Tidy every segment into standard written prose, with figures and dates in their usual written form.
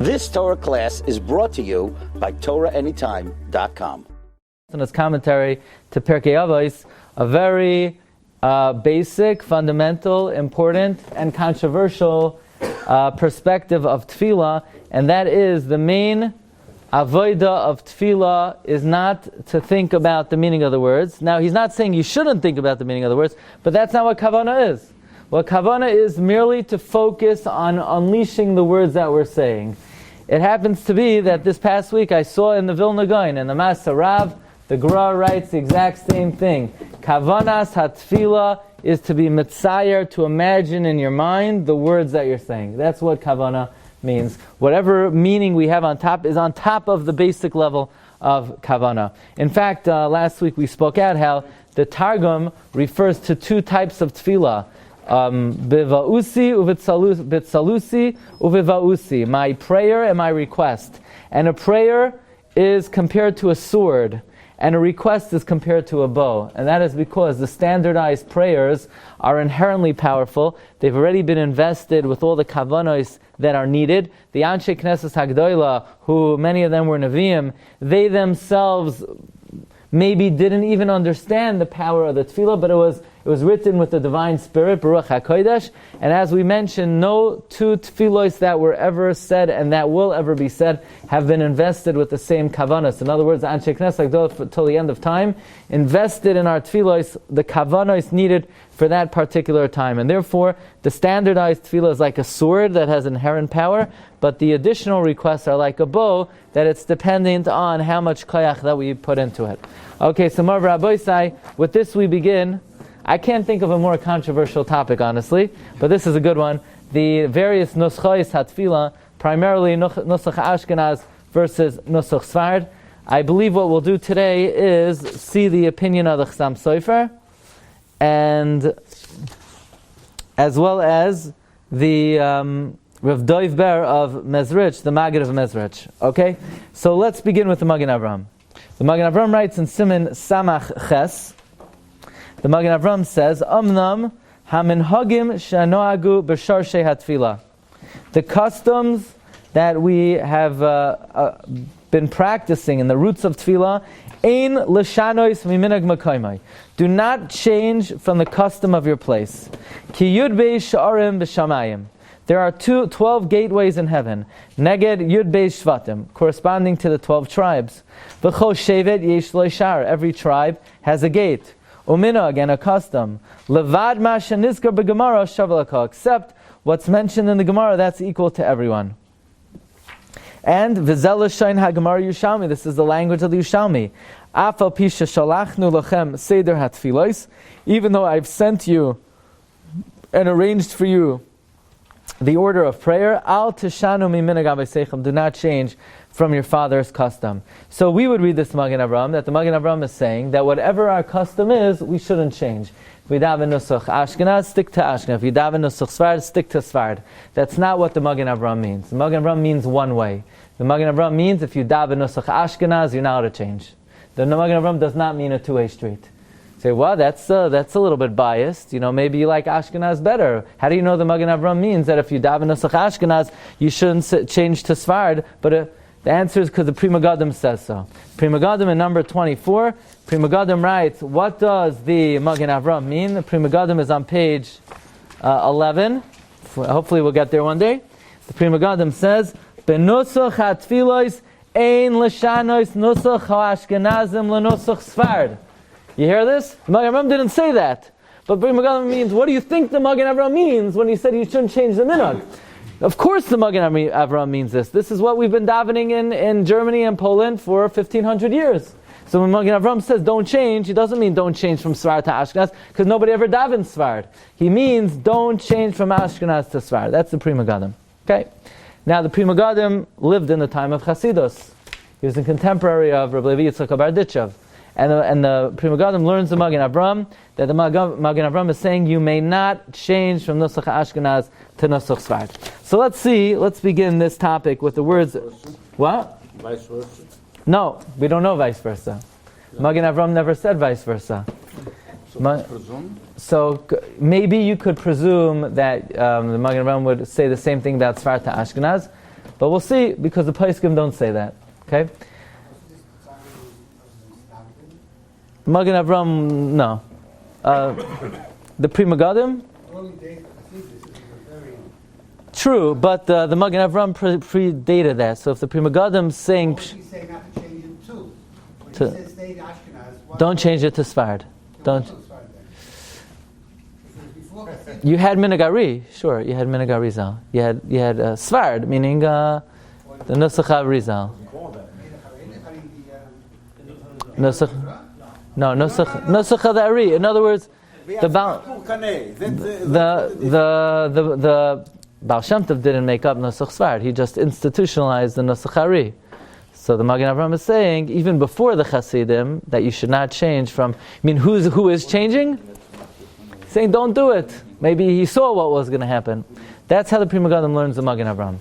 This Torah class is brought to you by TorahAnytime.com. In his commentary to Pirkei Avos, a very basic, fundamental, important, and controversial perspective of tefillah, and that is the main avodah of tefillah is not to think about the meaning of the words. Now, he's not saying you shouldn't think about the meaning of the words, but that's not what kavanah is. What kavanah is merely to focus on unleashing the words that we're saying. It happens to be that this past week I saw in the Vilna Gaon, in the Master Rav, the Gra writes the exact same thing. Kavanas hatfila is to be mitzayer, to imagine in your mind the words that you're saying. That's what kavanah means. Whatever meaning we have on top is on top of the basic level of kavanah. In fact, last week we spoke out how the Targum refers to two types of tefillah. Bivausi ubitsalusi uvivausi. My prayer and my request. And a prayer is compared to a sword, and a request is compared to a bow. And that is because the standardized prayers are inherently powerful. They've already been invested with all the kavanos that are needed. The Anshe Knesset Hagdoila, who many of them were Nevi'im, they themselves maybe didn't even understand the power of the tefillah, but it was written with the divine spirit, Baruch HaKodesh. And as we mentioned, no two tefillos that were ever said and that will ever be said have been invested with the same kavanos. In other words, Anshe Knesset till the end of time invested in our tefillos the kavanos needed for that particular time. And therefore, the standardized tefillah is like a sword that has inherent power, but the additional requests are like a bow, that it's dependent on how much koyach that we put into it. Okay, so Mar Rabbi, with this we begin. I can't think of a more controversial topic, honestly, but this is a good one. The various nuschos hatfila, primarily Nusach Ashkenaz versus Nusach Sefard. I believe what we'll do today is see the opinion of the Chasam Sofer, and as well as the Rav Doiv Ber of Mezritch, the Maggid of Mezritch. Okay? So let's begin with the Maggid Avram. The Maggid Avram writes in Siman Samach Ches, the Maggid Avram says, Amnam haminhagim shanoagu b'sharshei hatfila. The customs that we have been practicing in the roots of tefillah, ein l'shanois miminag makoymai. Do not change from the custom of your place. Ki yud beis sha'arim b'shamayim. There are 12 gateways in heaven. Neged yud beis shvatim, corresponding to the 12 tribes. V'chol shevet yesh lo shar. Every tribe has a gate. Uminag, and a custom. Levad ma shenizkar b'gemara shavalaka. Except what's mentioned in the Gemara, that's equal to everyone. And v'zel l'shayin ha-Gemara Yushalmi. This is the language of the Yushalmi. Afal pisha shalachnu lachem seder hatfilos. Even though I've sent you and arranged for you the order of prayer, al tishanu miminag avosechem. Do not change from your father's custom. So we would read this Maggid Avram, that the Maggid Avram is saying that whatever our custom is, we shouldn't change. If we daven Nusach Ashkenaz, stick to Ashkenaz. If we daven Nusach Sefard, stick to Sefard. That's not what the Maggid Avram means. The Maggid Avram means one way. The Maggid Avram means if you daven Nusach Ashkenaz, you're not allowed to change. The Maggid Avram does not mean a two-way street. Say, well, that's a little bit biased. Maybe you like Ashkenaz better. How do you know the Maggid Avram means that if you daven Nusach Ashkenaz, you shouldn't change to Sefard? But the answer is because the Pri Megadim says so. Pri Megadim in number 24, Pri Megadim writes, what does the Maggid Avram mean? The Pri Megadim is on page 11. Hopefully we'll get there one day. The Pri Megadim says, Benusach hatfilos ein l'shanos nusach ha'ashkenazim l'nusach Sefard. You hear this? The Maggid Avram didn't say that. But Pri Megadim means, what do you think the Maggid Avram means when he said you shouldn't change the minhag? Of course the Maggid Avram means this. This is what we've been davening in Germany and Poland for 1,500 years. So when Maggid Avram says don't change, he doesn't mean don't change from Sefard to Ashkenaz, because nobody ever davens Sefard. He means don't change from Ashkenaz to Sefard. That's the Pri Megadim. Okay? Now the Pri Megadim lived in the time of Chasidus. He was a contemporary of Rabbi Yitzchak Barditchev. And the Pri Megadim learns the Maggid Avram, that the Maggid Avram is saying you may not change from Nusach Ashkenaz to Nusach Sefard. So let's begin this topic with the words, what? Vice versa? No, we don't know vice versa. Maggid Avram never said vice versa. So maybe you could presume that the Maggid Avram would say the same thing about Sefard to Ashkenaz, But we'll see, because the Poskim don't say that. Okay? Maggid of Mezritch, no. The Pri Megadim? True, but the Maggid of Mezritch predated that. So if the Pri Megadim saying... He's saying not to change it too. When To- he says stay Ashkenaz, Don't change it to Sefard. Don't. Before You had Minagari, sure. You had Minagarizal. You had Sefard, meaning the Nusach Arizal. Nusach. No, Nusach the Ari. In other words, the Baal Shem Tov didn't make up Nusach Sefard. He just institutionalized the Nusach Ari. So the Maggid of Mezritch is saying, even before the Chasidim, that you should not change from... I mean, who is changing? Saying, don't do it. Maybe he saw what was going to happen. That's how the Pri Megadim learns the Maggid of Mezritch.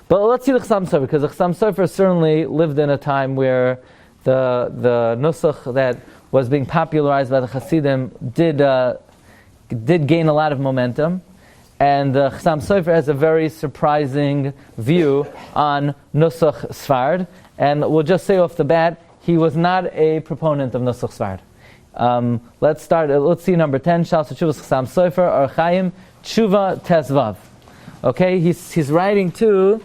But let's see the Chasam Sofer, because the Chasam Sofer certainly lived in a time where the Nusach that was being popularized by the Chasidim did gain a lot of momentum. And the Chasam Sofer has a very surprising view on Nusach Sefard. And we'll just say off the bat, he was not a proponent of Nusach Sefard. Let's see number 10, Shal Teshuvas Chasam Sofer, Or Chaim, Tshuva Tezvav. Okay, he's writing to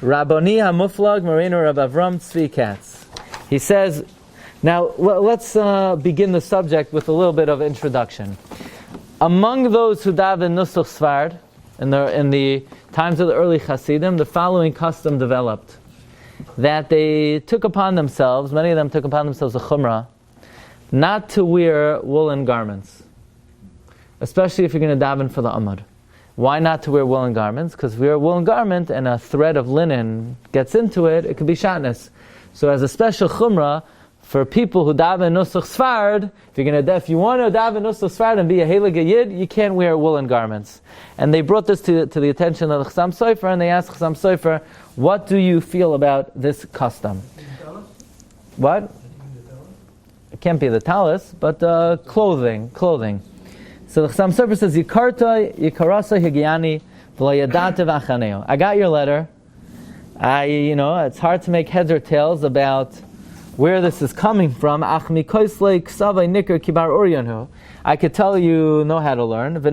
Rabboni HaMuflag, Moreno Rav Avram Tzvi Katz. He says, now let's begin the subject with a little bit of introduction. Among those who daven Nusach Sefard, in the times of the early Hasidim, the following custom developed. That they took upon themselves, many of them took upon themselves a chumrah, not to wear woolen garments. Especially if you're going to daven for the Amud. Why not to wear woolen garments? Because if you wear a woolen garment and a thread of linen gets into it, it could be shatnez. So as a special chumrah, for people who daven Nusach Sefard, if you want to daven Nusach Sefard and be a Heilig Yid, you can't wear woolen garments. And they brought this to the attention of the Chasam Sofer, and they asked Chasam Sofer, what do you feel about this custom? What? It can't be the talis, but clothing. So the Chasam Sofer says, Yikarasa Higiani v'lo yadata v'achaneo. I got your letter. It's hard to make heads or tails about where this is coming from. I could tell you know how to learn.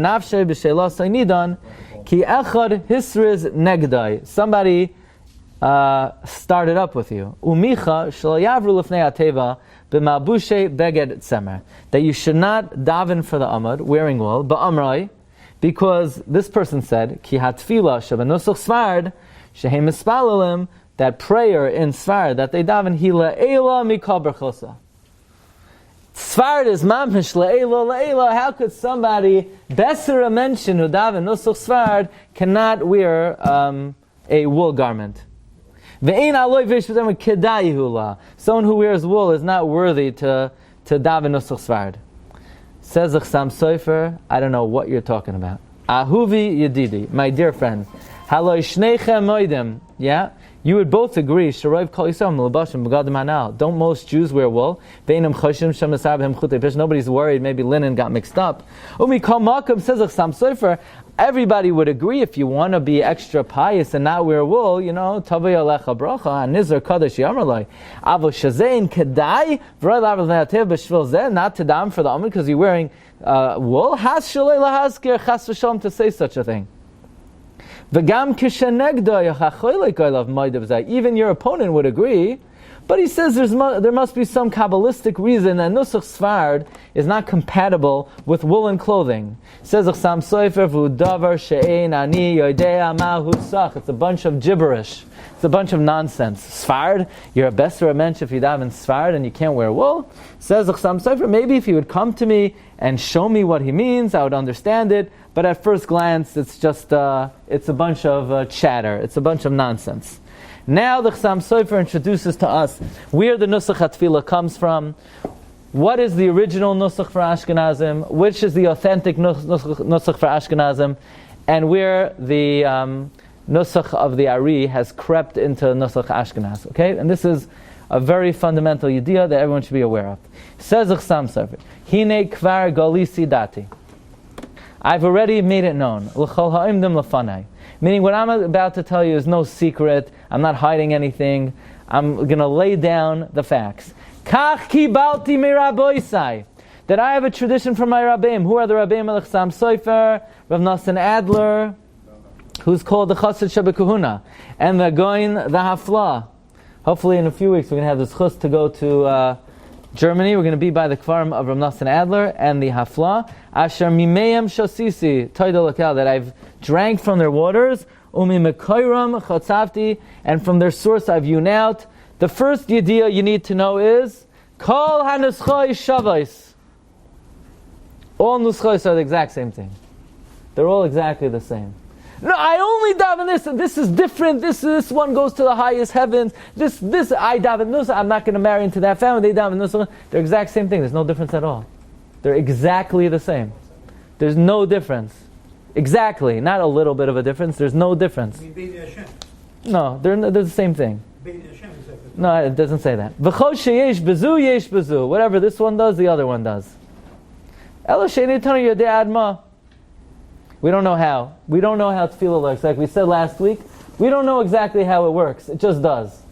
Somebody started up with you. That you should not daven for the Amud, wearing wool, because this person said, that prayer in Sefard that they daven Eila mikol berchosa. Sefard is mamhish le'ela. How could somebody besser mention who daven Nusach Sefard cannot wear a wool garment? Ve'ein aloi v'yishv'tem kedai. Someone who wears wool is not worthy to daven Nusach Sefard. Says the Chasam Sofer, I don't know what you're talking about. Ahuvi yedidi, my dear friend. Haloi shnechem moedim. Yeah? You would both agree, don't most Jews wear wool? Nobody's worried, maybe linen got mixed up. Says Chasam Sofer, everybody would agree if you want to be extra pious and not wear wool, not to dam for the Amud because you're wearing wool, to say such a thing. Even your opponent would agree, but he says there must be some Kabbalistic reason that Nusach Sefard is not compatible with woolen clothing. Says Chasam Sofer, it's a bunch of gibberish. It's a bunch of nonsense. Sefard, you're a besser mensch if you daven Sefard and you can't wear wool. Says Chasam Sofer, maybe if he would come to me and show me what he means, I would understand it. But at first glance, it's just it's a bunch of chatter. It's a bunch of nonsense. Now the Chasam Sofer introduces to us where the Nusach HaTfilah comes from, what is the original Nusach for Ashkenazim, which is the authentic Nusach for Ashkenazim, and where the Nusach of the Ari has crept into Nusach Ashkenaz. Okay, and this is a very fundamental idea that everyone should be aware of. Says the Chasam Sofer, Hine kvar galisi dati. I've already made it known. L'chol ha'imdim l'fanai. Meaning what I'm about to tell you is no secret. I'm not hiding anything. I'm going to lay down the facts. Kach kibalti miraboisai. That I have a tradition from my Rabbeim. Who are the Rabbeim? Chasam Sofer, Rav Nosson Adler, who's called the Chassid Shebekahuna, and the Goin, the Hafla. Hopefully in a few weeks we're going to have this chus to go to Germany. We're going to be by the Kfarim of Rav Nosson Adler and the Hafla. Asher mimeim shosisi, toidol lakal, that I've drank from their waters, umi mekoiram chotzavti, and from their source I've hewn out. The first yediyah you need to know is, kol hanuschoi shavos. All nuschos are the exact same thing. They're all exactly the same. No, I only daven this, and this is different. This one goes to the highest heavens. This I daven Nusach. I'm not going to marry into that family. They daven Nusach. They're the exact same thing. There's no difference at all. They're exactly the same. There's no difference. Exactly, not a little bit of a difference. There's no difference. No, they're the same thing. No, it doesn't say that. V'chol sheyesh bezu yesh bezu. Whatever this one does, the other one does. Elo she'nei tanu yodei adma. We don't know how. We don't know how tefillah works. Like we said last week, we don't know exactly how it works. It just does.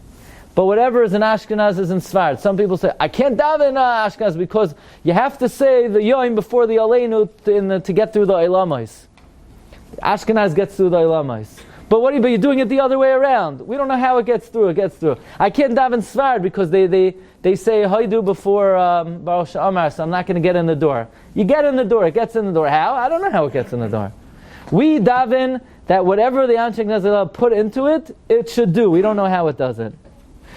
But whatever is in Ashkenaz is in Sefard. Some people say, I can't daven Ashkenaz because you have to say the Yoim before the Aleinu to get through the Eilamais. Ashkenaz gets through the Eilamais. But you're doing it the other way around. We don't know how it gets through. It gets through. I can't daven Sefard because they say Haidu before Baruch Sha'amar, so I'm not going to get in the door. You get in the door. It gets in the door. How? I don't know how it gets in the door. We daven that whatever the Anshe Knezah put into it, it should do. We don't know how it does it.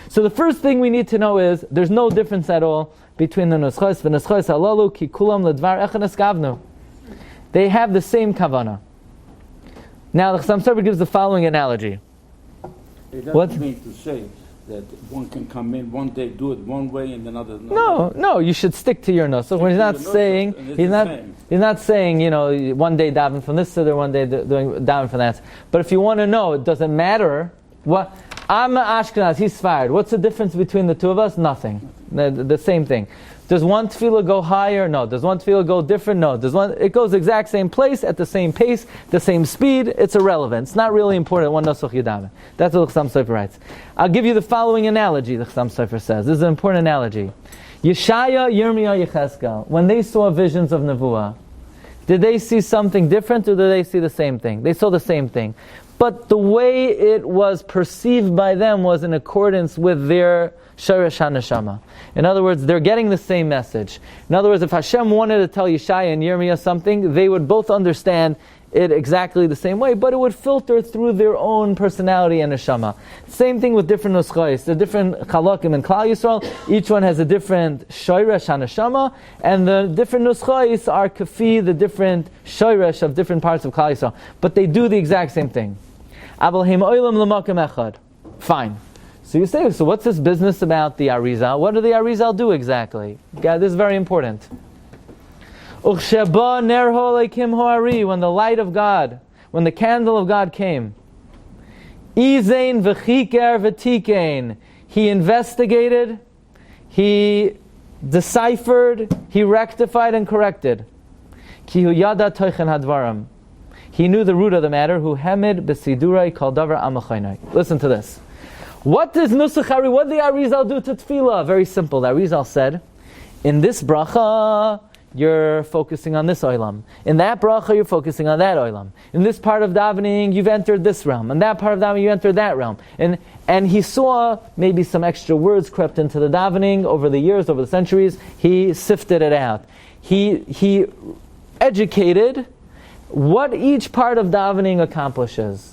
So the first thing we need to know is there's no difference at all between the Nuschos v'Nuschos halalu ki kulam ledvar echad eskavnu. They have the same kavanah. Now the Chasam Sofer gives the following analogy. It doesn't mean to say that one can come in one day, do it one way, and another. No. You should stick to your nusach. When he's not saying, he's not saying, one day daven from this siddur, one day doing daven from that. But if you want to know, it doesn't matter. What I'm Ashkenaz, he's Sefard. What's the difference between the two of us? Nothing. The same thing. Does one tefillah go higher? No. Does one tefillah go different? No. It goes the exact same place, at the same pace, the same speed. It's irrelevant. It's not really important. One nusach yadaven. That's what the Chasam Sofer writes. I'll give you the following analogy. The Chasam Sofer says this is an important analogy. Yeshaya, Yirmiyah, Yecheskel, when they saw visions of Nevuah, did they see something different or did they see the same thing? They saw the same thing, but the way it was perceived by them was in accordance with their Sharash HaNeshama. In other words, they're getting the same message. In other words, if Hashem wanted to tell Yeshaya and Yirmiyah something, they would both understand it exactly the same way, but it would filter through their own personality and neshama. Same thing with different nuschais. The different chalakim in Klal Yisrael, each one has a different shoyresh haneshama, and the different nuschais are kafi, the different shoyresh of different parts of Klal Yisrael. But they do the exact same thing. Fine. So you say, so what's this business about the Arizal? What do the Arizal do exactly? God, this is very important. When the light of God, when the candle of God came, he investigated, he deciphered, he rectified and corrected. He knew the root of the matter. Listen to this. What does Nusach Ari, what did the Arizal do to Tefillah? Very simple. The Arizal said, in this bracha, you're focusing on this oilam. In that bracha, you're focusing on that oilam. In this part of davening, you've entered this realm. In that part of davening, you entered that realm. And he saw maybe some extra words crept into the davening over the years, over the centuries. He sifted it out. He educated what each part of davening accomplishes.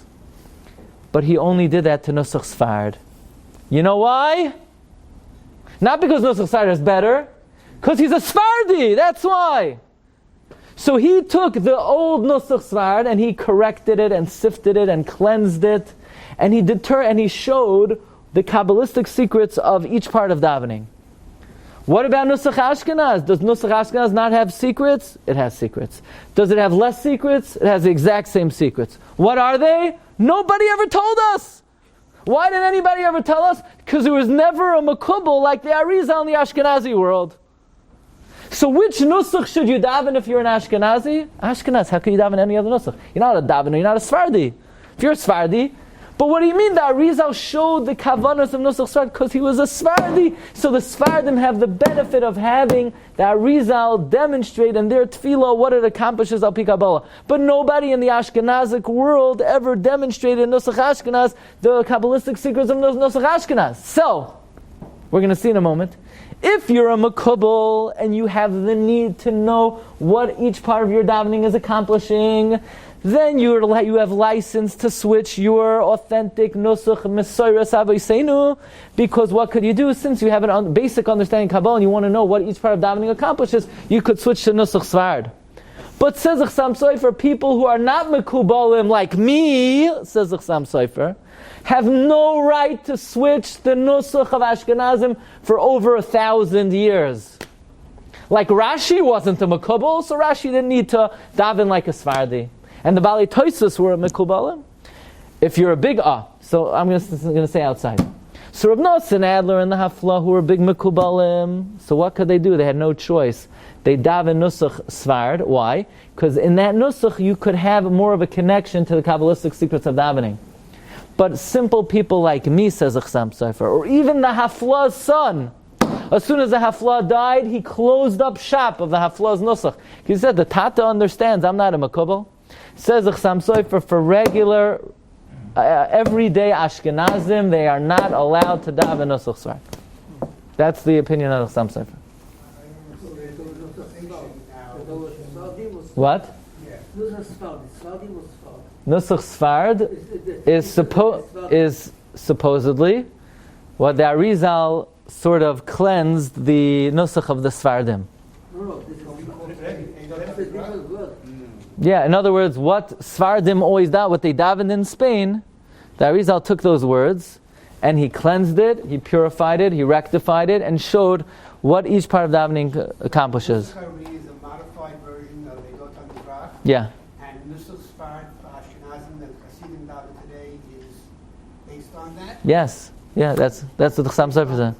But he only did that to Nusach Sefard. You know why? Not because Nusach Sefard is better, because he's a Sephardi, that's why. So he took the old Nusach Sefard and he corrected it and sifted it and cleansed it, and he showed the Kabbalistic secrets of each part of davening. What about Nusach Ashkenaz? Does Nusach Ashkenaz not have secrets? It has secrets. Does it have less secrets? It has the exact same secrets. What are they? Nobody ever told us. Why did anybody ever tell us? Because there was never a makubal like the Arizal in the Ashkenazi world. So which nusach should you daven if you're an Ashkenazi? Ashkenaz. How can you daven any other nusach? You're not a davener, you're not a Sephardi. If you're a Sephardi, but what do you mean? The Arizal showed the kavanahs of Nusach Sefard because he was a Sephardi. So the Sephardim have the benefit of having the Arizal demonstrate in their tefillah what it accomplishes al pi Kabbalah. But nobody in the Ashkenazic world ever demonstrated in Nusach Ashkenaz the Kabbalistic secrets of Nusach Ashkenaz. So, we're going to see in a moment. If you're a makubal and you have the need to know what each part of your davening is accomplishing, then you have license to switch your authentic Nusach Mesoras Avoseinu, because what could you do? Since you have a basic understanding of Kabbalah and you want to know what each part of davening accomplishes, you could switch to Nusach Sefard. But says the Chasam Sofer, people who are not mekubalim like me, says the Chasam Sofer, have no right to switch the Nusach of Ashkenazim for over 1,000 years. Like Rashi wasn't a mekubal, so Rashi didn't need to daven like a Sephardi. And the Balei Tosfos were a mekubalim. If you're a big so I'm going to say outside. So Rav Nosson Adler and the Hafla who were big mekubalim, so what could they do? They had no choice. They daven Nusach Sefard. Why? Because in that Nusach you could have more of a connection to the Kabbalistic secrets of davening. But simple people like me, says the Chasam Sofer, or even the Hafla's son, as soon as the Hafla died, he closed up shop of the Hafla's Nusach. He said, the Tata understands, I'm not a makubal. Says the Chasam Sofer, for regular, everyday Ashkenazim, they are not allowed to daven Nusach Sefard. That's the opinion of the Chasam Sofer. What? Nusach Sefard is supposedly what the Arizal sort of cleansed the Nusach of the Sephardim. Yeah, in other words, what Sephardim always what they davened in Spain, the Arizal took those words and he cleansed it, he purified it, he rectified it, and showed what each part of davening accomplishes. Is a modified version of the Gotan Mizrach. Yeah. And Nusach Sefard for Ashkenazim that Hasidim daven today is based on that? Yes. Yeah, that's what the Chasam Sofer said.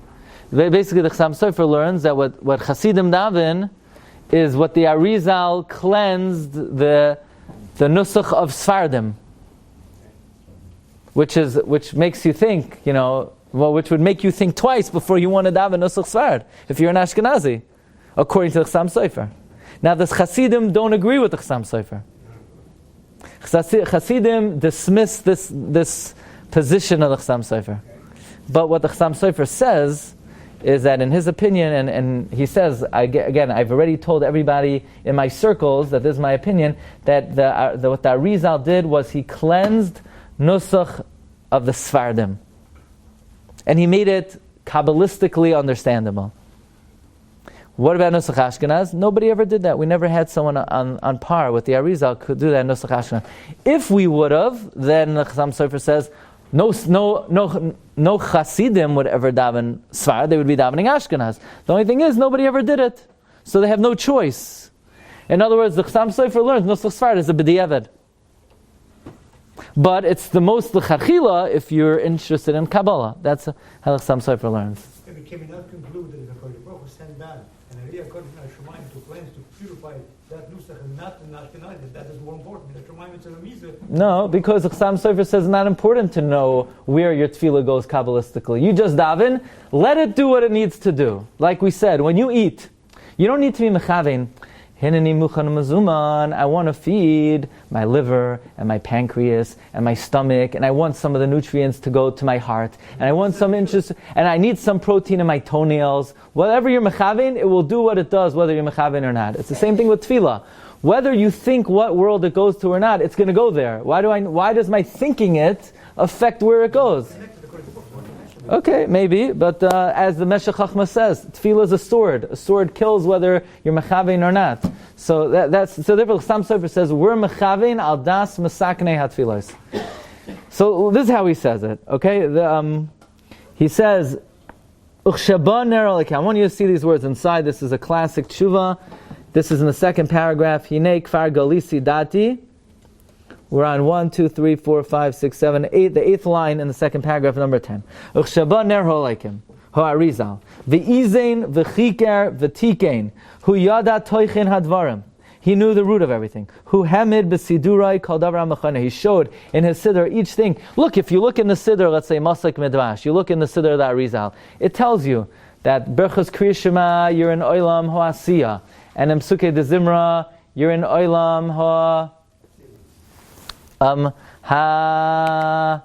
Basically, the Chasam Sofer learns that what Hasidim daven is what the Arizal cleansed the Nusach of Sephardim, which makes you think, which would make you think twice before you want to daven Nusach Sefard if you're an Ashkenazi, according to the Chasam Sofer. Now, the Hasidim don't agree with the Chasam Sofer. Hasidim dismiss this position of the Chasam Sofer. But what the Chasam Sofer says is that in his opinion, and he says, again, I've already told everybody in my circles that this is my opinion, that what the Arizal did was he cleansed Nusach of the Sephardim. And he made it Kabbalistically understandable. What about Nusach Ashkenaz? Nobody ever did that. We never had someone on par with the Arizal could do that in Nusach Ashkenaz. If we would have, then the Chasam Sofer says, no Chasidim would ever daven Sefard, they would be davening Ashkenaz. The only thing is, nobody ever did it. So they have no choice. In other words, the Chasam Sofer learns Nusach Sefard is a b'diavad. But it's the most l'chachila if you're interested in Kabbalah. That's how the Chasam Sofer learns. We cannot conclude that the Kodesh sent down and a real Kodesh Shemayim to cleanse, to purify that Nusach and not the Ashkenazim. That is more important. The Shemayim is a Ramiza. No, because the Chasam Sofer says it's not important to know where your tefillah goes Kabbalistically. You just daven, let it do what it needs to do. Like we said, when you eat, you don't need to be mechavein. Hineni muchan mazuman. I want to feed my liver and my pancreas and my stomach, and I want some of the nutrients to go to my heart, and I want some interest, and I need some protein in my toenails. Whatever you're mechavein, it will do what it does, whether you're mechavein or not. It's the same thing with tefillah. Whether you think what world it goes to or not, it's going to go there. Why does my thinking it affect where it goes? Okay, maybe, but as the Meshech Chachma says, tefillah is a sword. A sword kills whether you're mechavein or not. So therefore, Chasam Sofer says we're mechavein al das masaknei hatfilos. So this is how he says it. Okay, he says, "Uchshaba ner." I want you to see these words inside. This is a classic tshuva. This is in the second paragraph. Hinei kfar galisi dati. We're on 1, 2, 3, 4, 5, 6, 7, 8, the 8th line in the second paragraph, number 10. Uchshaba ner ho'leikim, ho'arizal, v'izein v'chiker v'tikein, hu yada toichin hadvarim. He knew the root of everything. Hu hamid b'sidurai kol davar machane. He showed in his siddur each thing. Look, if you look in the siddur, let's say Maslik Midrash, you look in the siddur of the Arizal, it tells you that Berchus Kriya Shema, you're in Olam Ho'asiya, and in Psuke de Zimra, you're in Olam Ha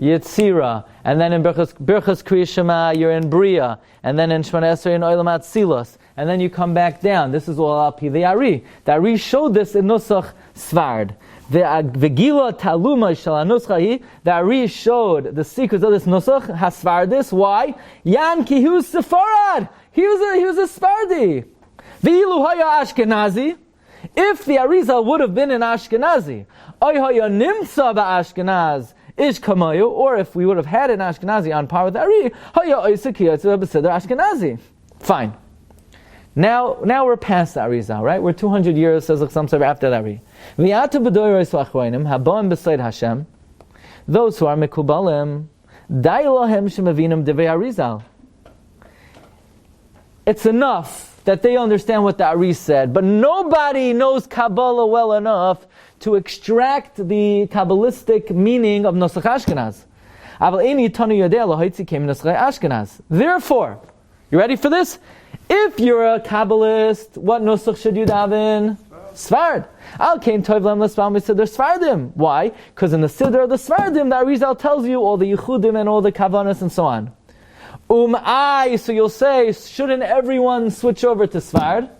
Yitzira, and then in Berchus Kriya Shema, you're in Bria, and then in Shemana Esrei in Olam Atzilos, and then you come back down. This is all Al Pi the Ari. The Ari showed this in Nusach Sefard. The Vegila Taluma Shal Nusach. The Ari showed the secrets of this Nusach Hasfardis. Why? Yan ki he was Sefarad. He was a Sephardi. V'ilu haya Ashkenazi. If the Arizal would have been an Ashkenazi, oy haya nimtza ba'Ashkenaz ish kamayu, or if we would have had an Ashkenazi on par with the Ari, haya oisek yotze b'seder Ashkenazi. Fine. Now we're past the Arizal, right? We're 200 years, says Chasam Sofer, after the Ari. V'yatu b'doros v'achroinim haboim b'sayid Hashem. Those who are mekubalim, dai lohem shemavinim devei Arizal. It's enough that they understand what the Ari said, but nobody knows Kabbalah well enough to extract the Kabbalistic meaning of Nusach Ashkenaz. Therefore, you ready for this? If you're a Kabbalist, what Nusach should you daven? Sefard. Al kain tov lem l'spal misiddur Sfardim. Why? Because in the Siddur of the Sfardim, the Arizal tells you all the Yichudim and all the kavanahs and so on. So you'll say, shouldn't everyone switch over to Sefard?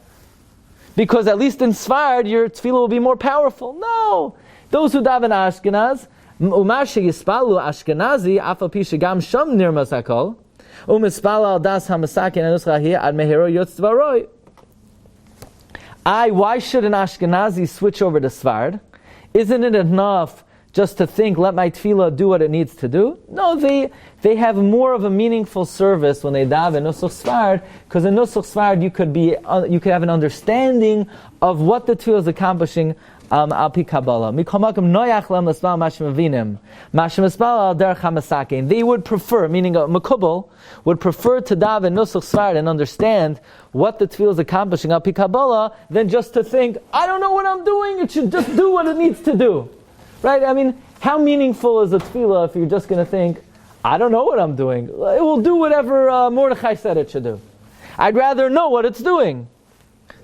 Because at least in Sefard, your tefillah will be more powerful. No! Those who daven Ashkenaz, u'mashe yispalu Ashkenazi, afal pi shegam sham nirmas hakol, u'mispal al das hamasakin anuschahi ad mehero yotz dvaroi. Why should an Ashkenazi switch over to Sefard? Isn't it enough just to think, let my tefillah do what it needs to do? No, they have more of a meaningful service when they daven Nusach Sefard, because in Nusach Sefard you could have an understanding of what the tefillah is accomplishing al pi Kabbalah. Mikol makom noyach lem l'smal mashem avinim, mashem espal al derech hamasakein. They would prefer, meaning a makubal, would prefer to daven Nusach Sefard and understand what the tefillah is accomplishing al pi Kabbalah than just to think, I don't know what I'm doing, it should just do what it needs to do. Right? I mean, how meaningful is a tefillah if you're just going to think, I don't know what I'm doing. It will do whatever Mordechai said it should do. I'd rather know what it's doing.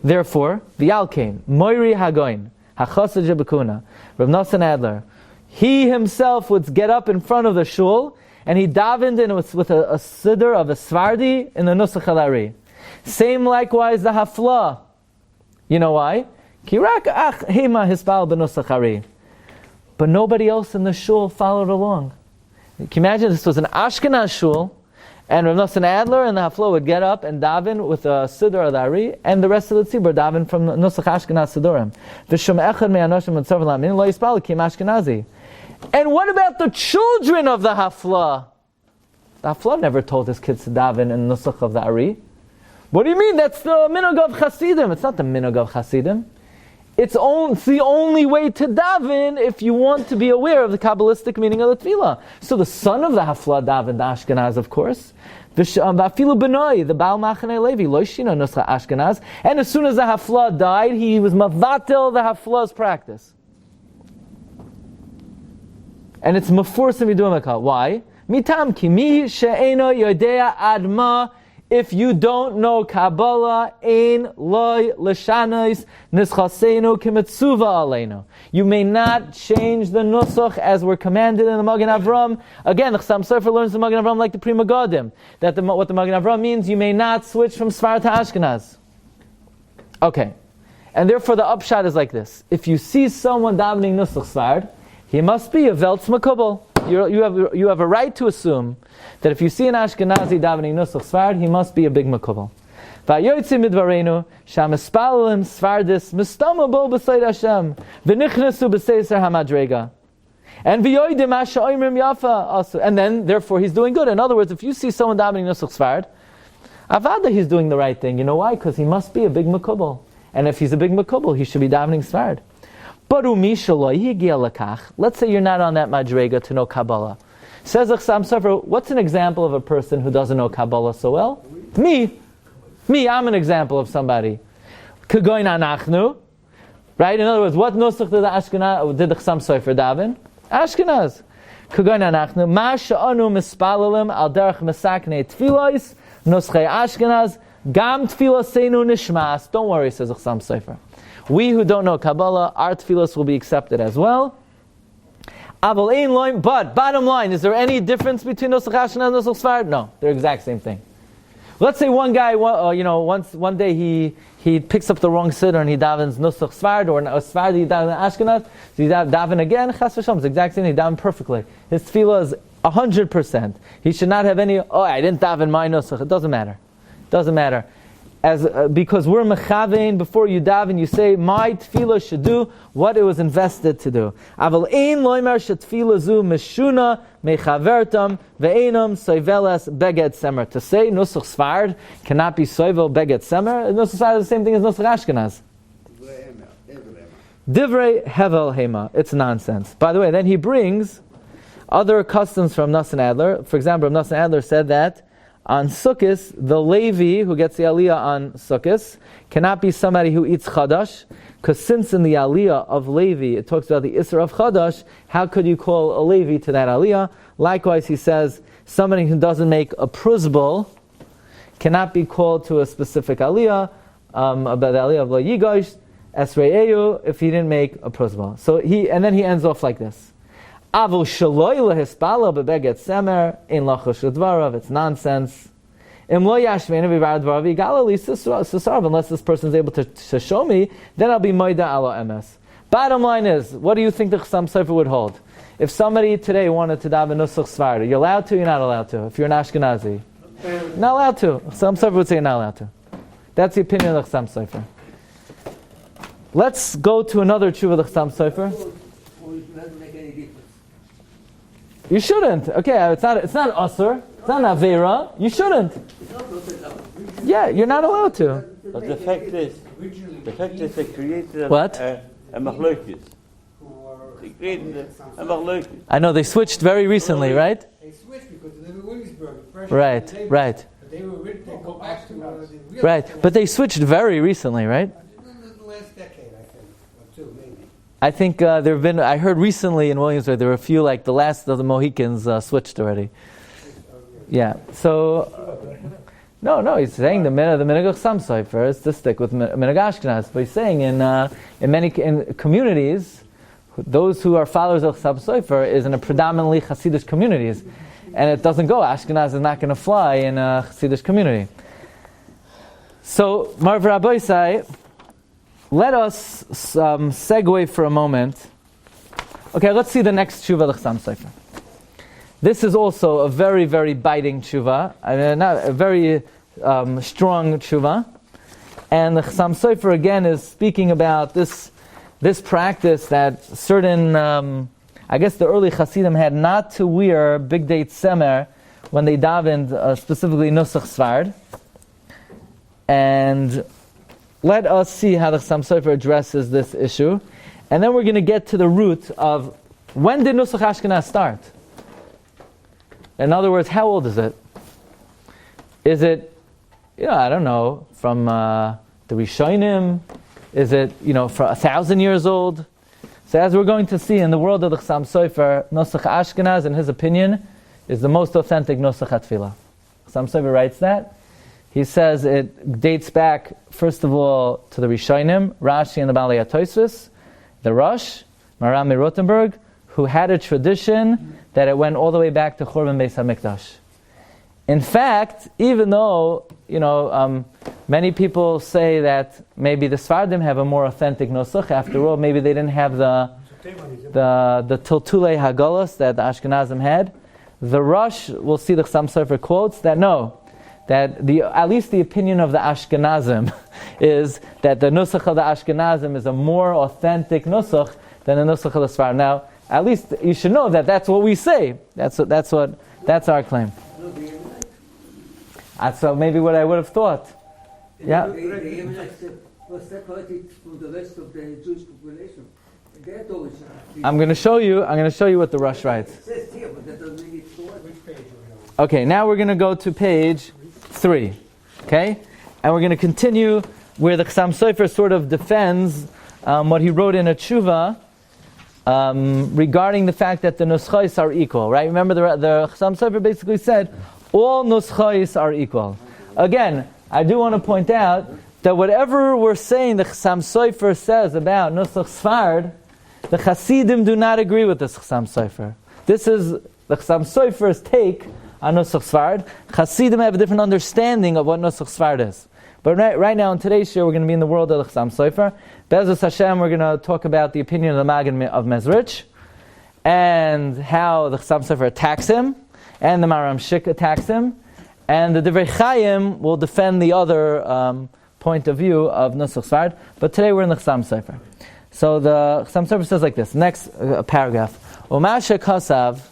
Therefore, the Alkain, Moiri Hagoin, Hachasad Jebekuna, Rav Nosson Adler, he himself would get up in front of the shul and he davened in with a siddur of a Sfardi in the Nusach Al-Ari. Same likewise the Hafla. You know why? Kirak ach hema hispal b'Nusach Ari. But nobody else in the shul followed along. Can you imagine this was an Ashkenaz shul, and Rav Nosson Adler and the Hafla would get up and daven with a siddur of the Ari, and the rest of the tzibur daven from Nusach Ashkenaz siddurim. V'shum echad me'anoshim mitzvah lamin lo yispal kim Ashkenazi. And what about the children of the Hafla? The Hafla never told his kids to daven in Nusach of the Ari. What do you mean? That's the minhag of Chasidim. It's not the minhag of Chasidim. It's the only way to daven if you want to be aware of the Kabbalistic meaning of the tefillah. So the son of the Hafla davened Ashkenaz, of course. V'afilu b'noi, the Baal Machanei Levi, lo shino nuscha Ashkenaz. And as soon as the Hafla died, he was mavatel the Hafla's practice. And it's mafursim yidumakal. Why? Mitam kimi she'eno yodea adma. If you don't know Kabbalah, ein loy l'shanos nischasenu kimetzuva aleinu. You may not change the nusach as we're commanded in the Maggid of Mezritch. Again, the Chasam Sofer learns the Maggid of Mezritch like the Pri Megadim, that what the Maggid of Mezritch means, you may not switch from Sefard to Ashkenaz. Okay, and therefore the upshot is like this: if you see someone davening nusach Sefard, he must be a Veltz Makubal. You have a right to assume that if you see an Ashkenazi davening Nusach Sefard, he must be a big makubal. V'ayoytzi midvarenu shamispalim Sefardis mistama bo b'sayid Hashem v'nichnesu b'seiser hamadrega and v'yoydim asha oimrim yafa also. And then, therefore, he's doing good. In other words, if you see someone davening Nusach Sefard, avada he's doing the right thing. You know why? Because he must be a big makubal. And if he's a big makubal, he should be davening Sefard. Let's say you're not on that madrega to know Kabbalah. Says the Chasam Sofer, what's an example of a person who doesn't know Kabbalah so well? Me, I'm an example of somebody. Kagoin anachnu, Right? In other words, what Nusach did the Ashkenaz, did the Chasam Sofer daven? Ashkenaz. Kugan anachnu, ma she'anu mispalalim al derech mesaknei tfilos, Nuschei Ashkenaz, gam tfiloseinu nishmas. Don't worry, says the Chasam Sofer. We who don't know Kabbalah, our tfilos will be accepted as well. Aval ein loim, but bottom line, is there any difference between Nusach Ashkenaz and Nusach Sefard? No, they're the exact same thing. Let's say one guy, one day he picks up the wrong siddur and he davens Nusach Sefard, or Sefard he davens Ashkenaz, so he daven again, Chas v'shalom, it's the exact same thing, he daven perfectly. His tefillah is 100%. He should not have any, I didn't daven my Nusach. It doesn't matter. Doesn't matter. Because we're mechavein, before you daven, you say, my tefillah should do what it was invested to do. Aval ein loimer shetefillah zu meshuna mechavertam ve'enam soivelas beged semer. To say Nusach Sefard cannot be soivel beged semer, Nusach Sefard is the same thing as Nusach Ashkenaz. Divrei hevel hema. It's nonsense. By the way, then he brings other customs from Nassan Adler. For example, Nassan Adler said that on Sukkot, the Levi who gets the Aliyah on Sukkot cannot be somebody who eats Chadash, because since in the Aliyah of Levi it talks about the Isra of Chadash, how could you call a Levi to that Aliyah? Likewise, he says somebody who doesn't make a pruzbul cannot be called to a specific Aliyah, about the Aliyah of La Yigosh, Esre'eyu, if he didn't make a pruzbul. And then he ends off like this. Avu shaloi lehispala bebeged semer in lachosh dvarav. It's nonsense. Im lo yashmeinu b'var dvarav yigalali sisarav. Unless this person is able to show me, then I'll be moida ala ms. Bottom line is, what do you think the Chasam Sofer would hold? If somebody today wanted to daven Nusach Sefard, you're allowed to, you're not allowed to. If you're an Ashkenazi, not allowed to. Chasam Sofer would say you're not allowed to. That's the opinion of the Chasam Sofer. Let's go to another tshuva of the Chasam Sofer. You shouldn't. Okay, it's not asur. It's not an avera. You shouldn't. Yeah, you're not allowed to. But the fact is they created a machlokes. They created a machlokes. I know they switched very recently, right? They switched because they were Williamsburg. Right. They go back to the Right, but they switched very recently, right? the last decade, I think, or two, maybe. I think I heard recently in Williamsburg, there were a few, like the last of the Mohicans switched already. Yeah, so, no, he's saying the minhag of Chasam Sofer is to stick with minhag Ashkenaz. But he's saying in many communities, those who are followers of Chasam Sofer is in a predominantly Hasidic communities. And it doesn't go, Ashkenaz is not going to fly in a Hasidic community. So, Marv Rabbi say, let us segue for a moment. Okay, let's see the next tshuva of the Chasam Sofer. This is also a very, very biting tshuva, not a very strong tshuva. And the Chasam Sofer again is speaking about this practice that certain, I guess the early Hasidim had not to wear big date semer when they davened, specifically Nusach Sefard. And let us see how the Chasam Sofer addresses this issue. And then we're going to get to the root of when did Nusach Ashkenaz start? In other words, how old is it? Is it, I don't know, from the Rishonim? Is it, for 1,000 years old? So as we're going to see in the world of the Chasam Sofer, Nusach Ashkenaz, in his opinion, is the most authentic Nusach HaTfilah. Chasam Sofer writes that. He says it dates back, first of all, to the Rishonim, Rashi and the Balei HaTosfos, the Rosh, Maram Rothenburg, who had a tradition that it went all the way back to Churban Beis HaMikdash. In fact, even though, many people say that maybe the Sfardim have a more authentic Nusach, after all, maybe they didn't have the Tiltulei Hagalos that the Ashkenazim had. The Rosh, we'll see the Chasam Sofer quotes, that at least the opinion of the Ashkenazim is that the Nusach of the Ashkenazim is a more authentic Nusach than the Nusach of the Sfardim. Now, at least you should know that that's what we say. That's our claim. That's maybe what I would have thought. Yeah. The Yemenis was separated from the rest of the Jewish population. I'm going to show you what the Rosh writes. It says here, but that doesn't mean it's the word. Which page? Okay, now we're going to go to page 3. Okay? And we're going to continue where the Chasam Sofer sort of defends what he wrote in a tshuva regarding the fact that the nuschos are equal. Right? Remember, the Chasam Sofer basically said all nuschos are equal. Again, I do want to point out that whatever we're saying, the Chasam Sofer says about Nusach Sefard, the Hasidim do not agree with this Chasam Sofer. This is the Chasam Sofer's take on Nusach Sefard. Hasidim have a different understanding of what Nusach Sefard is. But right now, in today's show, we're going to be in the world of the Chasam Sofer. Be'ezus Hashem, we're going to talk about the opinion of the Maggid of Mezritch, and how the Chasam Sofer attacks him, and the Maram Shik attacks him, and the Divrei Chaim will defend the other point of view of Nusach Sefard. But today we're in the Chasam Sofer. So the Chasam Sofer says like this, next paragraph. Umashe Kasav,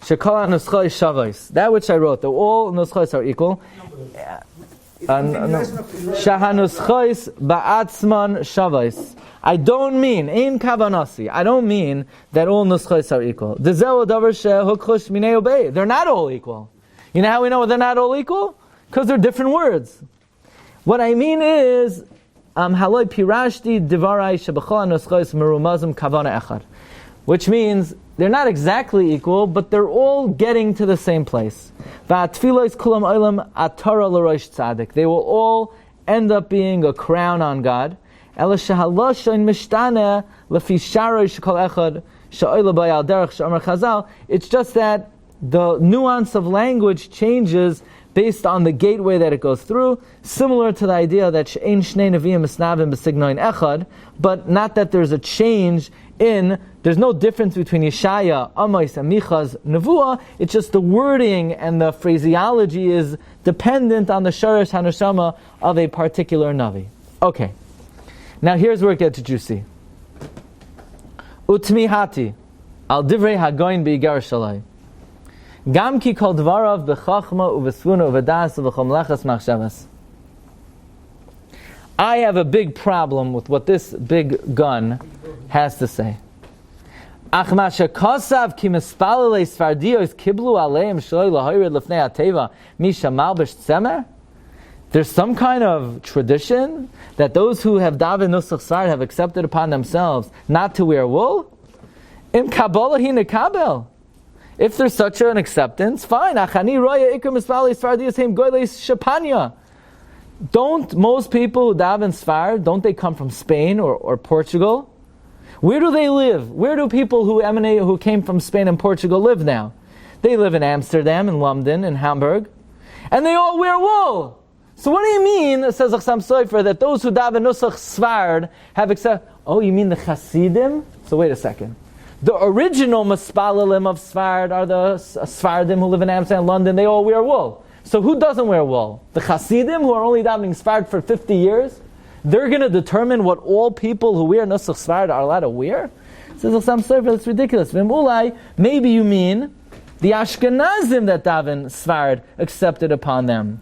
Shekol Nuschos Shavos. That which I wrote, that all Nuschos are equal. Shahanuschos Ba'atzman Shavos. I don't mean, in kavanah, I don't mean that all Nuschos are equal. They're not all equal. You know how we know they're not all equal? Because they're different words. What I mean is, haloi pirashti divarai shebachol nuschos merumazim kavanah echad, which means they're not exactly equal, but they're all getting to the same place. Va'atfilos kulam olam atara l'rosh tzadik. They will all end up being a crown on God. Ela shehaloshin mishtana lefi sharoi shekol echad she'oila bayal derech she'omer Chazal. It's just that the nuance of language changes based on the gateway that it goes through, similar to the idea that she'ein shnei neviim misnavim b'signoin echad, but not that there's a change there's no difference between Yeshaya, Amos, and Micha's Nevuah. It's just the wording and the phraseology is dependent on the Sharash HaNeshama of a particular Navi. Okay, now here's where it gets juicy. Utmihati, al divrei hagoyin b'igar shalai. Gam ki kol dvarav b'chachma u'v'svuna u'v'das u'v'chom lechas machshavas. I have a big problem with what this big gun has to say. There's some kind of tradition that those who have daven Nusach Sefard have accepted upon themselves not to wear wool. If there's such an acceptance, fine. Don't most people who daven Sefard, don't they come from Spain or Portugal? Where do they live? Where do people who came from Spain and Portugal live now? They live in Amsterdam, in London, in Hamburg, and they all wear wool. So what do you mean, says Chasam Sofer, that those who daven Nusach Sefard have accepted? Oh, you mean the Hasidim? So wait a second. The original Maspalalim of Sefard are the Sephardim who live in Amsterdam and London. They all wear wool. So who doesn't wear wool? The Hasidim, who are only davening Sefard for 50 years? They're going to determine what all people who wear Nusach Sefard are allowed to wear? Says Chasam Sofer, that's ridiculous. Maybe you mean the Ashkenazim that daven Sefard accepted upon them.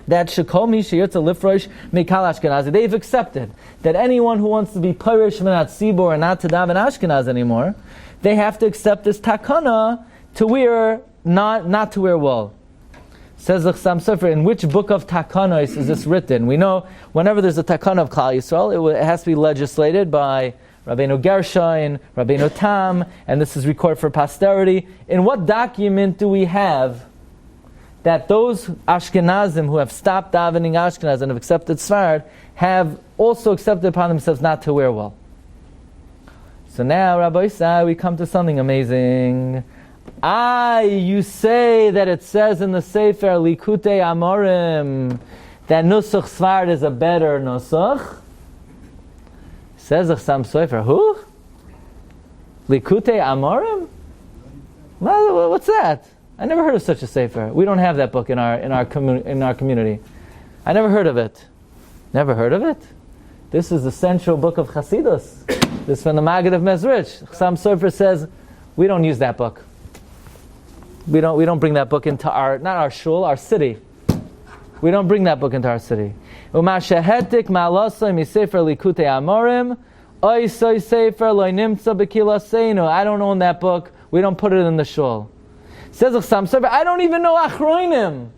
That shekomi sheyotza lifrosh mikal Ashkenazi. They've accepted that anyone who wants to be parish v'nat tzibor and not to daven Ashkenaz anymore, they have to accept this takana to wear not to wear wool. Says the Chasam Sofer, in which book of takanos is this written? We know whenever there's a takana of Klal Yisrael, it has to be legislated by Rabbeinu Gershon, Rabbeinu Tam, and this is recorded for posterity. In what document do we have that those Ashkenazim who have stopped davening Ashkenaz and have accepted Sefard have also accepted upon themselves not to wear wool? So now, Rabbi Isai, we come to something amazing. You say that it says in the sefer Likutei Amorim that Nusach Sefard is a better Nusach. Says Chasam Sofer, who? Likutei Amorim? What's that? I never heard of such a sefer. We don't have that book in our community. I never heard of it. Never heard of it? This is the central book of Chasidus. This is from the Maggid of Mezritch. Chasam Sofer says we don't use that book. We don't bring that book into not our shul, our city. We don't bring that book into our city. Umashehetik ma'alasai misefer likutei amorim oisoi sefer lo nimtza bekilaseinu. I don't own that book. We don't put it in the shul. Says Chasam Sofer, I don't even know achroinim.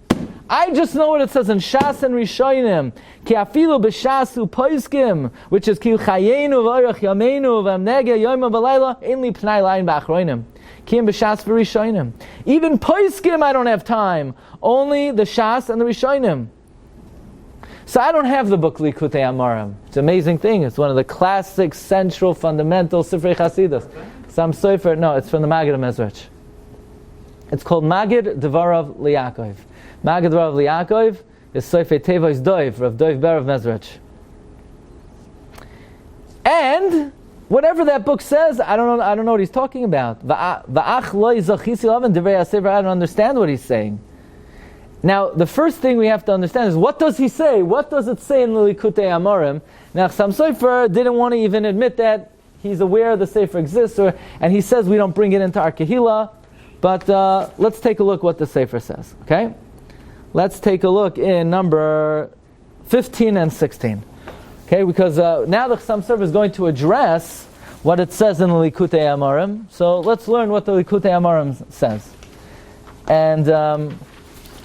I just know what it says in Shas and Rishonim. Ki afilu b'shasu poiskim, which is ki chayenu v'orach yameinu v'amnege yoyma v'layla, ein li pnai layin b'achroinim. Ki im b'shas v'rishonim. Even poiskim I don't have time. Only the Shas and the Rishonim. So I don't have the book Likutei Amarim. It's an amazing thing. It's one of the classic, central, fundamental Sifrei Chasidus. Some Sofer, no, it's from the Maggid of Mezritch. It's called Maggid Devarav Liakov. Maggid Devarav Liakov is Sofer Tevois Doiv, Rav Doiv Ber of Mezritch. And whatever that book says, I don't know what he's talking about. Va'ach lo yizachisi lavan divrei hasefer. I don't understand what he's saying. Now, the first thing we have to understand is, what does he say? What does it say in the Likutei Amarim? Now, Chasam Sofer didn't want to even admit that he's aware the sefer exists, and he says we don't bring it into our kehila. But let's take a look what the sefer says. Okay, let's take a look in number 15 and 16. Okay, because now the Chasam Sofer is going to address what it says in the Likutei Amarim. So let's learn what the Likutei Amarim says. And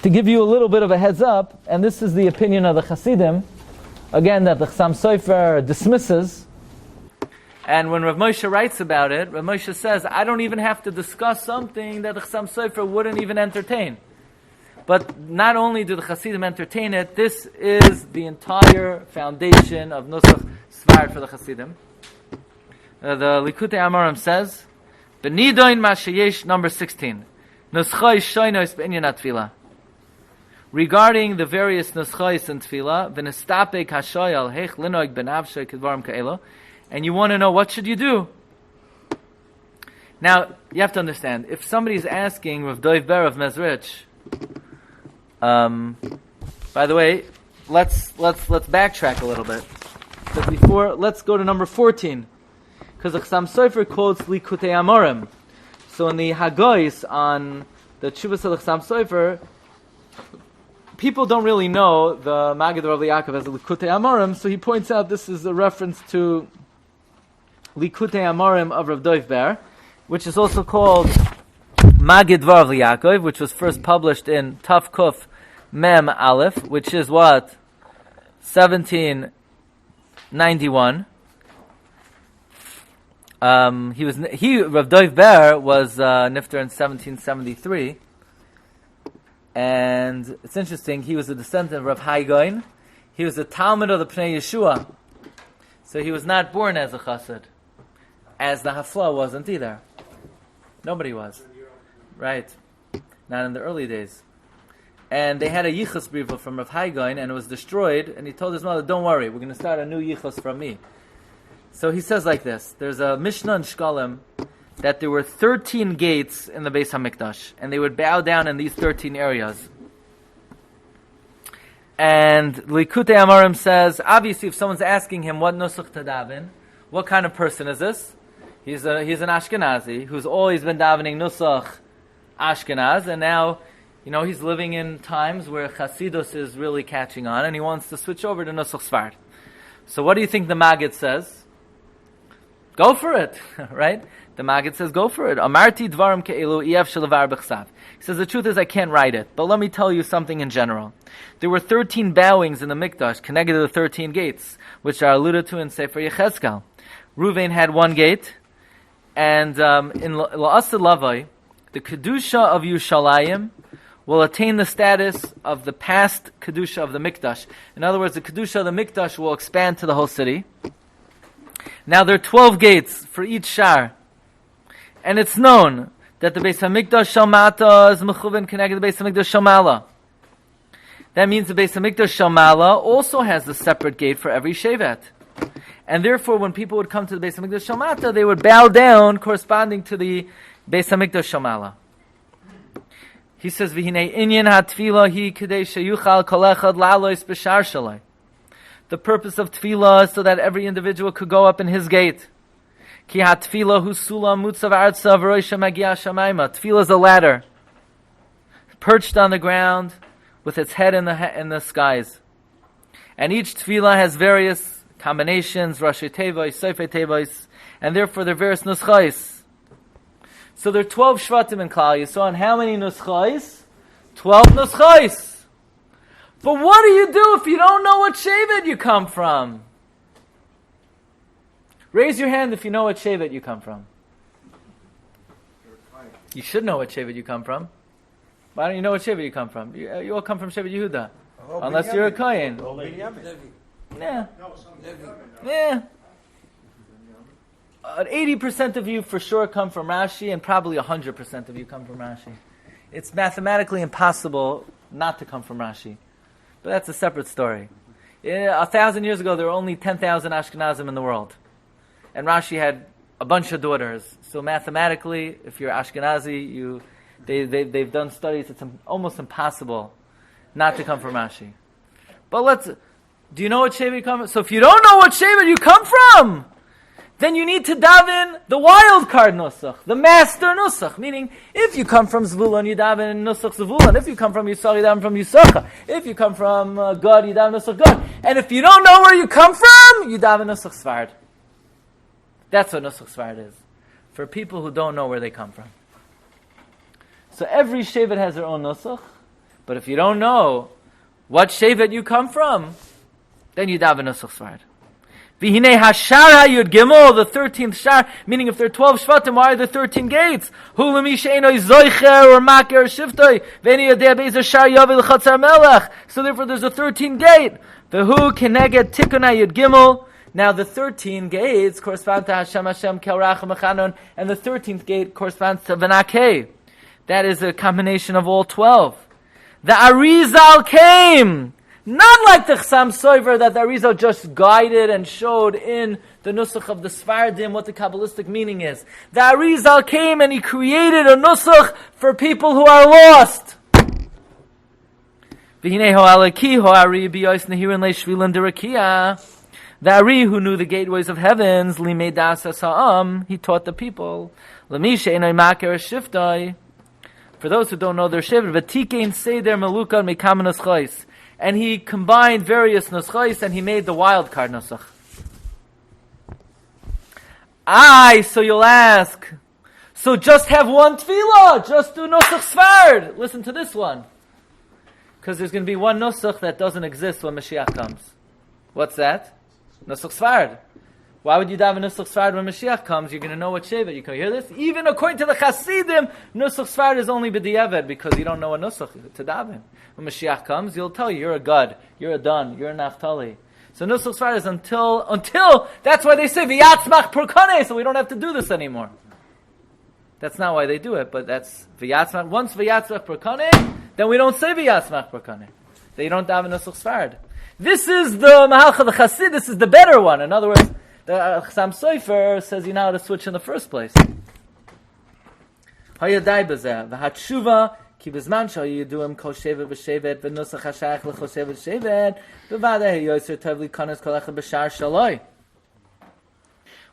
to give you a little bit of a heads up, and this is the opinion of the Hasidim, again, that the Chasam Sofer dismisses. And when Rav Moshe writes about it, Rav Moshe says, I don't even have to discuss something that the Chasam Sofer wouldn't even entertain. But not only do the Hasidim entertain it, this is the entire foundation of Nusach Sefard for the Hasidim. The Likutei Amarim says, B'nidoin Mashayesh, number 16, Nuschai Shoinos B'inyan HaTfilah. Regarding the various nuschais in tefillah, v'nestape kashoyal heich linoig benavshay kedvarim ka'elo, and you want to know what should you do. Now you have to understand, if somebody is asking Rav Doiv Ber of Mezritch, by the way, let's backtrack a little bit. But before, let's go to number 14, because the Chasam Sofer quotes Likutei Amarim. So in the Hagois on the Tshuvas of the Chasam Sofer, people don't really know the Maggid of Yaakov as a Likutei Amarim, so he points out this is a reference to Likutei Amarim of Rav Doiv Ber, which is also called Maggid of Yaakov, which was first published in Tav Kuf Mem Aleph, which is what? 1791. Rav Doiv Ber was nifter in 1773. And it's interesting, he was a descendant of Rav Haigoin. He was a Talmud of the Pnei Yeshua. So he was not born as a chassid, as the Hafla wasn't either. Nobody was. Right. Not in the early days. And they had a yichus briva from Rav Haigoin, and it was destroyed, and he told his mother, don't worry, we're going to start a new yichus from me. So he says like this, there's a Mishnah in Shkalim, that there were 13 gates in the Beis HaMikdash, and they would bow down in these 13 areas. And Likutei Amarim says, obviously if someone's asking him what Nusach to daven, what kind of person is this? He's an Ashkenazi who's always been davening Nusach Ashkenaz, and now, he's living in times where Chasidus is really catching on, and he wants to switch over to Nusach Sefard. So what do you think the Maggid says? Go for it, right? The Maggid says, go for it. Amarti dvarim ke'elu iyaf shelavar b'chsav. He says, the truth is I can't write it, but let me tell you something in general. There were 13 bowings in the Mikdash, connected to the 13 gates, which are alluded to in Sefer Yechezkel. Ruvain had one gate, and in La'asad Lavai, the Kedusha of Yerushalayim will attain the status of the past Kedusha of the Mikdash. In other words, the Kedusha of the Mikdash will expand to the whole city. Now there are 12 gates for each shar. And it's known that the Beis HaMikdash Shalmata is mechuven connected to the Beis HaMikdash Shalmala. That means the Beis HaMikdash Shalmala also has a separate gate for every shevet. And therefore, when people would come to the Beis HaMikdash Shalmata, they would bow down corresponding to the Beis HaMikdash Shalmala. He says, V'hinei inyan ha'tfilah hi k'dei sheyuchal kol echad la'alois b'shar shalai. The purpose of tefillah is so that every individual could go up in his gate. Ki ha-tefillah hu sulam mutzav artza v'roisha magia shamayma. Tefillah is a ladder, perched on the ground, with its head in the skies. And each tefillah has various combinations, Rashi Tevois, Sofer Tevois, and therefore there are various nuschais. So there are 12 shvatim in Klal Yisrael, and how many nuschais? 12 nuschais. But what do you do if you don't know what shevet you come from? Raise your hand if you know what shevet you come from. You should know what shevet you come from. Why don't you know what shevet you come from? You all come from Shevet Yehuda. Unless you're a Kohen. Yeah. Yeah. 80% of you for sure come from Rashi, and probably 100% of you come from Rashi. It's mathematically impossible not to come from Rashi. But that's a separate story. 1,000 years ago, there were only 10,000 Ashkenazim in the world. And Rashi had a bunch of daughters. So mathematically, if you're Ashkenazi, they've done studies, it's almost impossible not to come from Rashi. But do you know what shevet you come from? So if you don't know what shevet you come from, then you need to daven the wild card nusach, the master nusach. Meaning, if you come from Zvulun, you daven nusach Zvulun. If you come from Yisachar, you daven from Yisachar. If you come from Gad, you daven nusach Gad. And if you don't know where you come from, you daven nusach Sefard. That's what nusach Sefard is, for people who don't know where they come from. So every shevet has their own nusach, but if you don't know what shevet you come from, then you daven nusach Sefard. V'hinei hashar hayud gimel, the 13th shar, meaning if there are 12 shvatim, why are there 13 gates? Hu l'mi she'enoi zoicher or maker shiftoi, v'eni yodea be'ezer shar yavi l'chatzar melech. So therefore there's a 13 gate. V'hu keneged tikun hayud gimel. Now the 13 gates correspond to Hashem Kel Racham Echanon, and the 13th gate corresponds to Venakeh. That is a combination of all 12. The Arizal came! Not like the Chasam Sofer that the Arizal just guided and showed in the Nusach of the Sfardim what the Kabbalistic meaning is. The Arizal came and he created a Nusach for people who are lost. The Ari who knew the gateways of heavens, Limei Das Ha'am, he taught the people. For those who don't know their shevet, V'tikein Seder Melukan Mekamanas Chais. And he combined various nuschais and he made the wild card nusach. So you'll ask, so just have one tefillah, just do Nusach Sefard. Listen to this one. Because there's going to be one nusach that doesn't exist when Mashiach comes. What's that? Nusach Sefard. Why would you daven Nusach Sefard when Mashiach comes? You're going to know what shevet. You can hear this? Even according to the Chasidim, Nusach Sefard is only b'diavad because you don't know a nusach to daven. When Mashiach comes, he'll tell you, you're a Gad, you're a Dan, you're a Naphtali. So Nusach Sefard is until, that's why they say, V'yatzmach Purkane, so we don't have to do this anymore. That's not why they do it, but that's V'yatzmach. Once V'yatzmach Purkane, then we don't say V'yatzmach Purkane. They don't daven Nusach Sefard. This is the Mahalcha of the Chasid, this is the better one. In other words, the Chasam Sofer says you know how to switch in the first place. Hayadai b'zeh v'hatshuva ki b'zman shayyiduim kol shevet v'shevet v'nusach hashayach l'chol shevet v'shevet v'vadeh yoser tov likanas kol echad b'shar shaloi.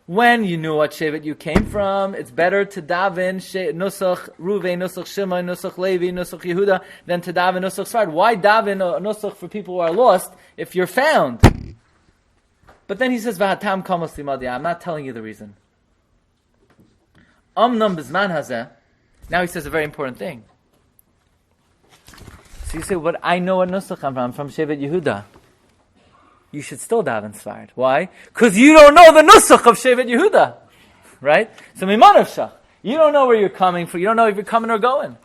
When you knew what shevet you came from, it's better to daven Nusach Ruvei, Nusach Shimon, Nusach Levi, Nusach Yehuda than to daven Nusach Sefard. Why daven a Nusach for people who are lost if you're found? But then he says, "V'hatam kamos limadia." I'm not telling you the reason. Amnam b'zman hazeh. Now he says a very important thing. So you say, "What I know what nusach I'm from Shevet Yehuda." You should still daven Sefard. Why? Because you don't know the nusach of Shevet Yehuda, right? So mimanav shach. You don't know where you're coming from. You don't know if you're coming or going.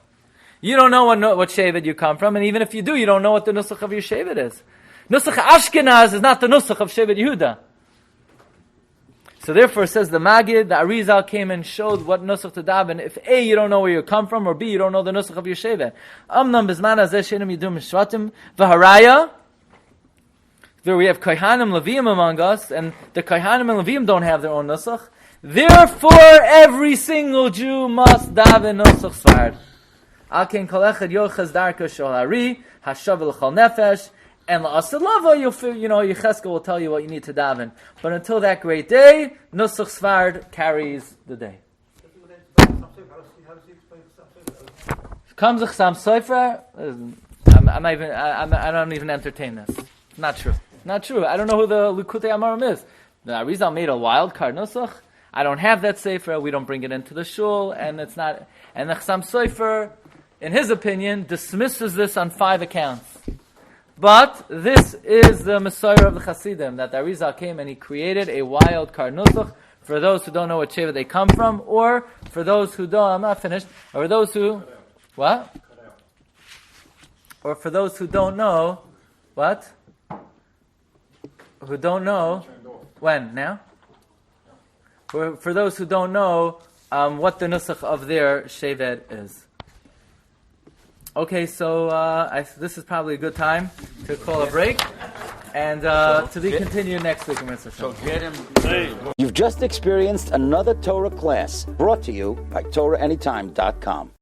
You don't know what Shevet you come from, and even if you do, you don't know what the nusach of your Shevet is. Nusach Ashkenaz is not the nusach of Shevet Yehuda. So therefore, says the Maggid, the Arizal came and showed what nusach to daven. If A, you don't know where you come from, or B, you don't know the nusach of your Shevet. Amnam bezman hazeh she'enim yidum mishvatim v'haraya. There we have Kohanim Leviim among us, and the Kohanim and Leviim don't have their own nusach. Therefore, every single Jew must daven nusach Sefard. Al ken kol echad yochaz darko shel Ari hashav l'chol nefesh. And la'asad lava, Yecheskel will tell you what you need to daven. But until that great day, Nusach Sefard carries the day. Comes a Chasam Sofer, I don't even entertain this. Not true. Not true. I don't know who the Likutei Amarim is. The Arizal made a wild card Nusach. I don't have that sefer. We don't bring it into the shul, and it's not. And the Chasam Sofer, in his opinion, dismisses this on 5 accounts. But this is the Messiah of the Hasidim, that the Arizal came and he created a wild card Nusach for those who don't know what Sheva they come from, or for those who don't, I'm not finished, or for those who, what? Or for those who don't know, what? Who don't know, when? Now? For those who don't know what the Nusach of their Shevet is. Okay, so this is probably a good time to call a break, and to be continued next week. So get him. You've just experienced another Torah class brought to you by TorahAnytime.com.